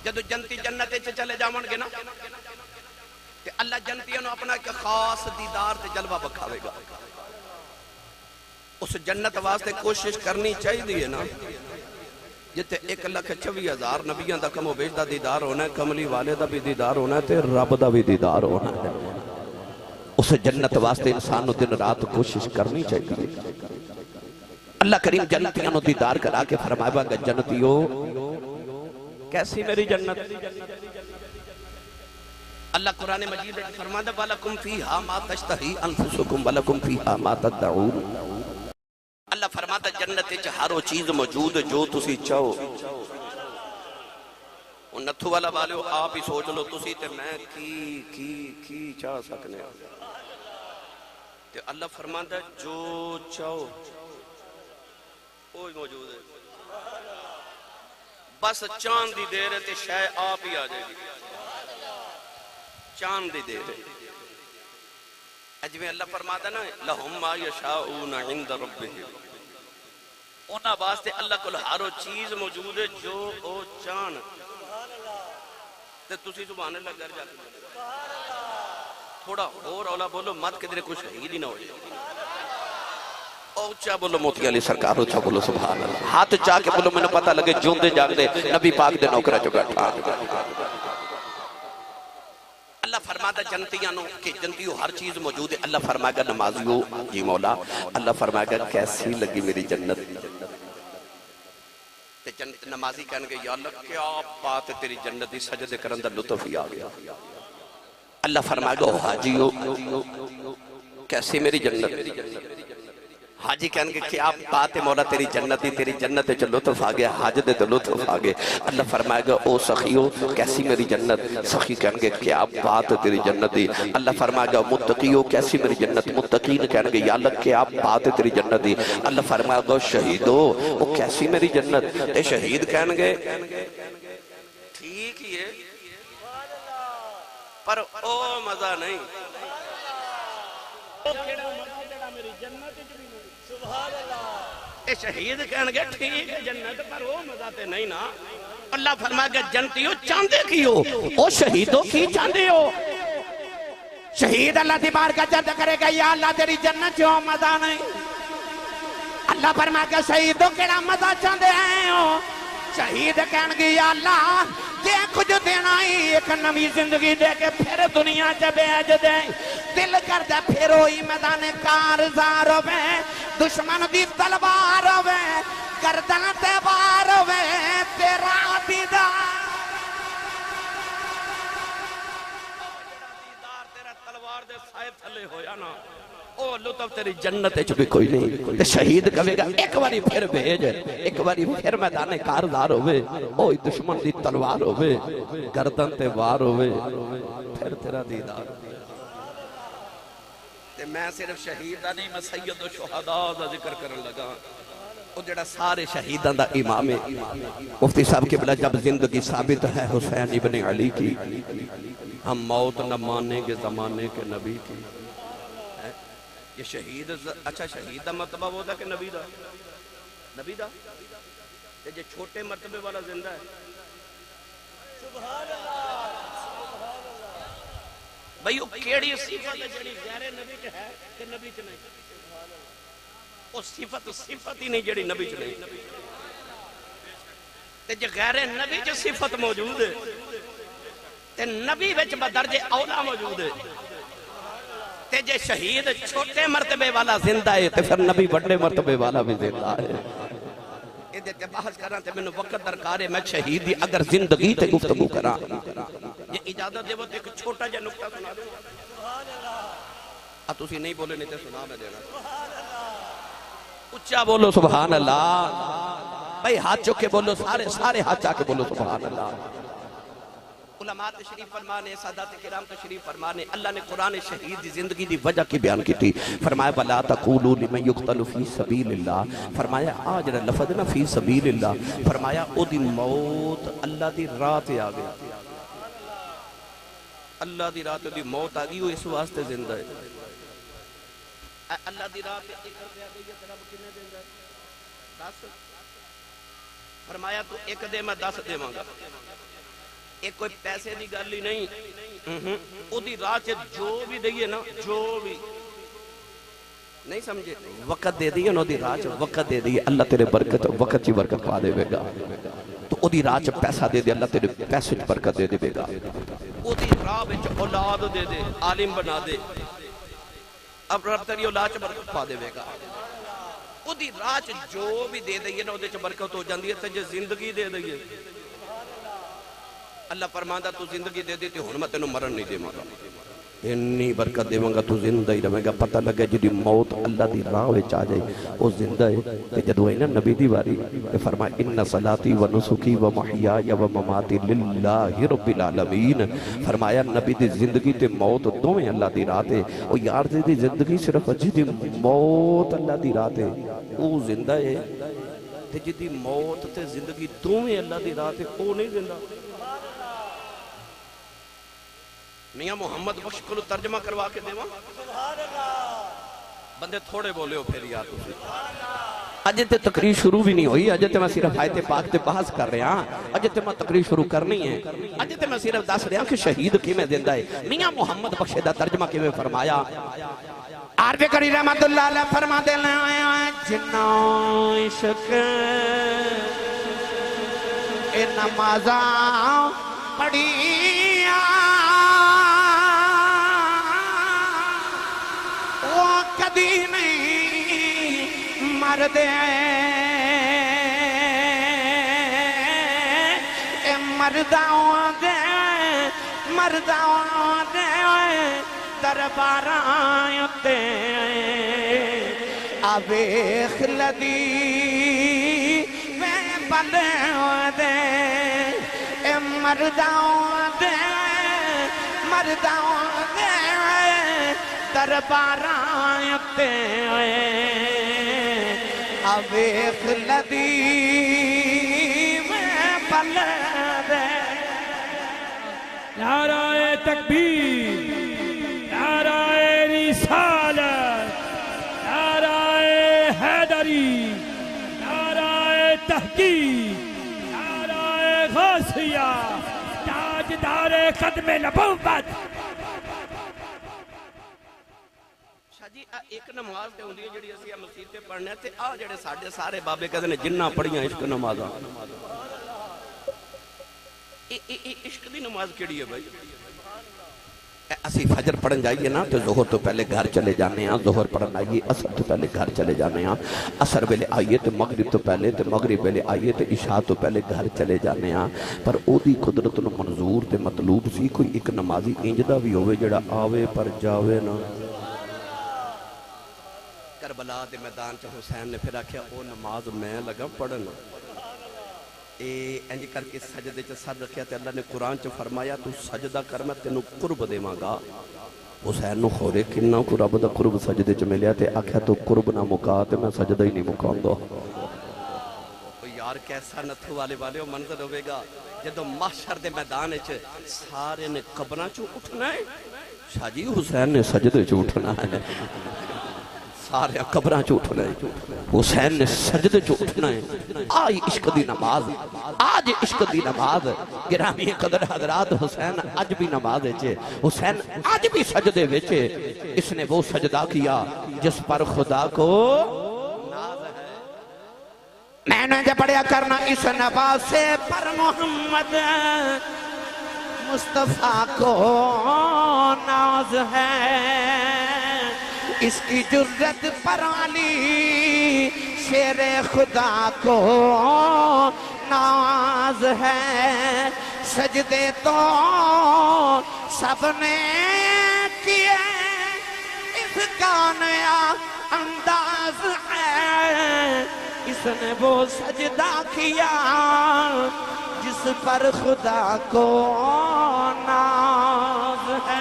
جدو جنتی جنت چلے جاون گے نا تے اللہ جنتیاں نو اپنا ایک خاص دیدار تے جلوہ بکھاوے گا اس جنت واسطے کوشش کرنی چاہیے نا جتے 1,26,000 نبیاں دا کم و بیش دا دیدار ہونا ہے کملی والے دا بھی دیدار ہونا ہے تے رب دا بھی دیدار ہونا ہے اس جنت واسطے انسان نو دن رات کوشش کرنی چاہیے اللہ کریم جنتیاں نو دیدار کرا کے فرمائے گا جنتیوں کیسی میری جنت اللہ قرآن مجید فرماتا وَلَكُمْ فِيهَا مَا تَشْتَهِي أَنفُسُكُمْ وَلَكُمْ فِيهَا مَا تَدَّعُونَ اللہ فرماتا جنت چ ہر وہ چیز موجود جو تسی چاہو ان نتھو والا والو آپ ہی سوچ لو تسی تے میں کی چاہ سکنے تے اللہ فرماتا جو چاہو وہی موجود ہے بس چاند دی دیر ہے تے شے آپ ہی آ جائے گی چاند دی دیر ہے اجویں اللہ فرماتا نا لَهُمْ مَا يَشَاءُونَ عِنْدَ رَبِّهِمْ انہاں واسطے اللہ کو ہر چیز موجود ہے جو او چان تے تسی سبحان اللہ کر جاتے تھوڑا اور اولا بولو مت کدھر کوئی شہید ہی نہ ہو جائے اونچا بولو موتی علی سرکار اونچا بولو سبحان اللہ ہاتھ چاہ کے بولو میں نے پتہ لگے جوندے جاگ دے نبی پاک دے نوکرہ جو بیٹھا اللہ فرماتا جنتیاں نو کہ جنتیوں ہر چیز موجود ہے اللہ فرمائے گا نمازیوں جی مولا اللہ فرمائے گا کیسی لگی میری جنت نمازی کہنے گے یا اللہ کیا بات ہے تیری جنت دی سجدے کرن دا لطف ہی آ گیا اللہ فرمائے گا حاجیو کیسی میری جنت حاجی کہنے گے کیا بات ہے مولا تیری جنت چ لطف آ گیا حاج دے تو لطف آ گئے اللہ فرمائے گا او سخیو کیسی میری جنت سخی کہنے گے کیا بات ہے تیری جنت دی اللہ فرمائے گا متقیو کیسی میری جنت متقین کہنے گے یا اللہ کیا بات ہے تیری جنت دی اللہ فرمائے گا شہیدو او کیسی میری جنت تے شہید کہنے گے ٹھیک ہی ہے پر او مزہ نہیں اے شہید کہنے گے ٹھیک ہے جنت پر وہ مزہ تے نہیں نا اللہ فرمائے گا جنتیوں چاندے کی ہو او شہیدوں کی چاندے ہو شہید اللہ دی بارگاہ جد کرے گا یا اللہ تیری جنت جو مزہ نہیں اللہ فرمائے گا شہیدوں کیڑا مزہ چاندے ہیں ہو شہید کہنے گے یا اللہ دے کچھ دینا ہی ایک نمی زندگی دے کے پھر دنیا چا بیج دے دل کر دے پھر ہوئی میدان کارزار ہوئے دشمن دی تلوار ہوئے گردن تے بار ہوئے تیرا دیدار تیرا تلوار دے سائے تھلے ہویا نا او لطف تیری جنت چ بھی کوئی نہیں تے شہید کہے گا ایک باری پھر بھیج ایک باری پھر میدان کارزار ہوئے او دشمن دی تلوار ہوئے گردن تے وار ہوئے پھر تیرا دیدار تے میں صرف شہیدہ نہیں میں سید و شہداء دا ذکر کرن لگا وہ جڑا سارے شہیدان دا امام ہے مفتی صاحب کے بلا جب زندگی ثابت ہے حسین ابن علی کی ہم موت نہ مانیں گے زمانے کے نبی کی یہ شہید اچھا شہید دا مرتبہ وہ دا کہ نبی دا یہ چھوٹے مرتبے والا زندہ ہے سبحان اللہ بھئی وہ کیڑی صفت ہے جڑی غیر نبی چ ہے کہ نبی چ نہیں وہ صفت ہی نہیں جڑی نبی چ نہیں تے جے غیر نبی چ صفت موجود ہے تے نبی وچ بدرجے اولا موجود ہے تے جے شہید چھوٹے مرتبے والا زندہ ہے تے پھر نبی بڑے مرتبے والا بھی زندہ ہے یہ دیتے بحث کراں تے میں وقت درکار ہے میں شہید دی اگر زندگی تے گفتگو کراں یہ اجازت دے وہ ایک چھوٹا جا نکتہ سنا دوں تسی نہیں بولے نہیں تے سنا میں دینا اچھا بولو سبحان اللہ. بھائی ہاتھ چکے بولو, سارے ہاتھ چاکے بولو سبحان اللہ. علماء تشریف فرمانے, سادات کرام تشریف فرمانے, اللہ نے قرآن شہید دی زندگی دی وجہ کی بیان کی تھی. فرمایا وَلَا تَقُولُوا لِمَنْ يُقْتَلُ فِي سَبِيلِ اللَّهِ. فرمایا آج لفظ نا فی سبیل اللہ, فرمایا او دی موت اللہ دی رات آ گیا. اللہ دی رات دی موت آ گئی, وہ اس واسطے زندہ ہے. اللہ دی رات ایک دے آ گئی ہے, رب کنے زندہ ہے 10. فرمایا تو ایک دے میں 10 دے مانگا. ایک کوئی پیسے دی گل ہی نہیں, او دی راہ چے جو بھی دئیے نا, جو بھی نہیں سمجھے, وقت دے دیئے نا دی راہ چے, وقت دے دیئے, اللہ تیرے برکت وقت چی برکت پا دے گا. تو او دی راہ چے پیسہ دے دے, اللہ تیرے پیسے چی برکت دے دے گا. او دی راہ بچ اولاد دے دے, عالم بنا دے, اب رب تیری اولاد چے برکت پا دے گا. او دی راہ چے جو بھی دے دیئے نا, او دے چے برکت ہو جاندی ہے. تجھے زندگی دے دیئے, اللہ فرماندہ تو زندگی دے دیتی, ہون میں تینوں مرن نہیں دے مانگا, انی برکت دے مانگا, تو زندہ ہی رہے گا. پتہ لگے جدی موت اللہ دی راہ وچ آ جائے, وہ زندہ ہے. تے جدو ہے نا نبی دی واری, فرمایا ان صلاتی و نسکی و محیای و مماتی للہ رب العالمین. فرمایا نبی دی زندگی تے موت دوویں اللہ دی راہ تے. او یار دی زندگی صرف جدی موت اللہ دی راہ تے, او زندہ ہے. تے جدی موت تے زندگی دوویں اللہ دی راہ تے, او نہیں زندہ. میاں محمد بخش کو ترجمہ کروا کے دے بندے تھوڑے بولے ہو پھر یار تسی. اجے تے تقریر شروع بھی نہیں ہوئی, اجے تے میں صرف آیت پاک تے بحث کر رہے ہاں, اجے تے میں تقریر شروع کرنی ہے. اجے تے میں صرف دس رہا کہ شہید کی میں زندہ ہے. میاں محمد بخش دا ترجمہ کی میں فرمایا, عارف کری رحمت اللہ علیہ فرما دے لیں, جنہ عشق اے نمازاں پڑھیا وہ کدی نہیں مردے, اے مرداں دے درباراں تے آویخ لدی میں بلے دے, اے مرداں دے درباراں تے آویخ لدی میں بلے دے. نعرہ تکبیر, نعرہ رسالت, نعرہ حیدری, نعرہ تحقیق, نعرہ غوثیہ, تاجدار ختم نبوت. جی ایک نماز تے ہوندی ہے جڑی اسی مسجد تے پڑھنے تے آ جڑے ساڈے سارے بابے کہندے نے جنہ پڑھیاں عشق نمازاں. عشق دی نماز کیڑی ہے بھائی؟ اسی فجر پڑھن جائیے نا تو ظہر تو پہلے گھر چلے جانے ہیں, ظہر پڑھن آئیے عصر تو پہلے گھر چلے جانے ہیں, عصر ویلے آئیے تو مغرب تو پہلے, تو مغرب ویلے آئیے تو عشاء تو پہلے گھر چلے جانے ہیں. پر او دی قدرت نو منظور تے مطلوب سی کوئی ایک نمازی انجدہ بھی ہوئے جڑا آوے پر جاوے نا. کربلا دے میدان چ حسین نے پھر آکھیا او نماز میں لگا پڑھن, انج کر کے سجدے چ سر رکھیا تے اللہ نے قرآن چ فرمایا تو سجدہ کر میں تینوں قرب دیواں گا. حسین نو خورے کنا کو رب دا قرب سجدے چ ملیا تے آکھیا تو قرب نہ مکا تے میں سجدہ ہی نہیں مکاؤں گا. یار کیسا نتھو والے منظر ہوئے گا جدو محشر دے میدان چ سارے نے قبراں چ اٹھنا ہے. شاہ جی حسین نے سجدے چ اٹھنا ہے, سارے قبراں چ اٹھنا ہے, حسین نے سجدے چ اٹھنا ہے. آئی عشق دی نماز, آج عشق دی نماز. گرامی قدر حضرات, حسین آج بھی نماز ہے, حسین آج بھی سجدے ویچے. اس نے وہ سجدہ کیا جس پر خدا کو ناز ہے. میں نے جو پڑھیا کرنا اس نواز سے پر محمد مصطفیٰ کو ناز ہے, اس کی جرت پر علی شیر خدا کو ناز ہے. سجدے تو سب نے کیے, اس کا نیا انداز ہے. اس نے وہ سجدہ کیا جس پر خدا کو ناز ہے.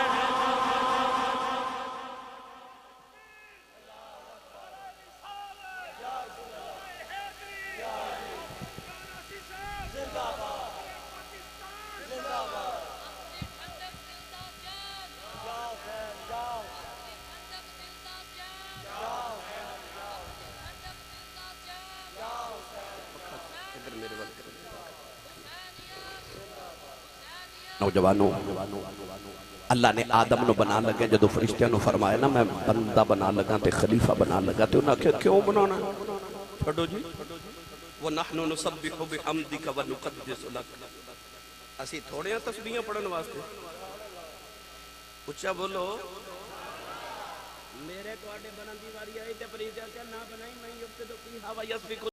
نوجوانوں اللہ نے آدم نو بنا لگے جدو فرشتیاں نو فرمایا نا میں بندہ بنا لگا تے خلیفہ بنا لگا تے انہاں کہ کیوں بنانا پڑھو جی وَنَحْنُ نُسَبِّحُ بِحَمْدِكَ وَنُقَدِّسُ لَكَ اسی تھوڑے ہیں تسبیحاں پڑھن واسطے اچھا بولو میرے کوڑے بنن دی واری آئی تے پریجا کہ نہ بنائی میں یوکتے تو کی ہوا یسفی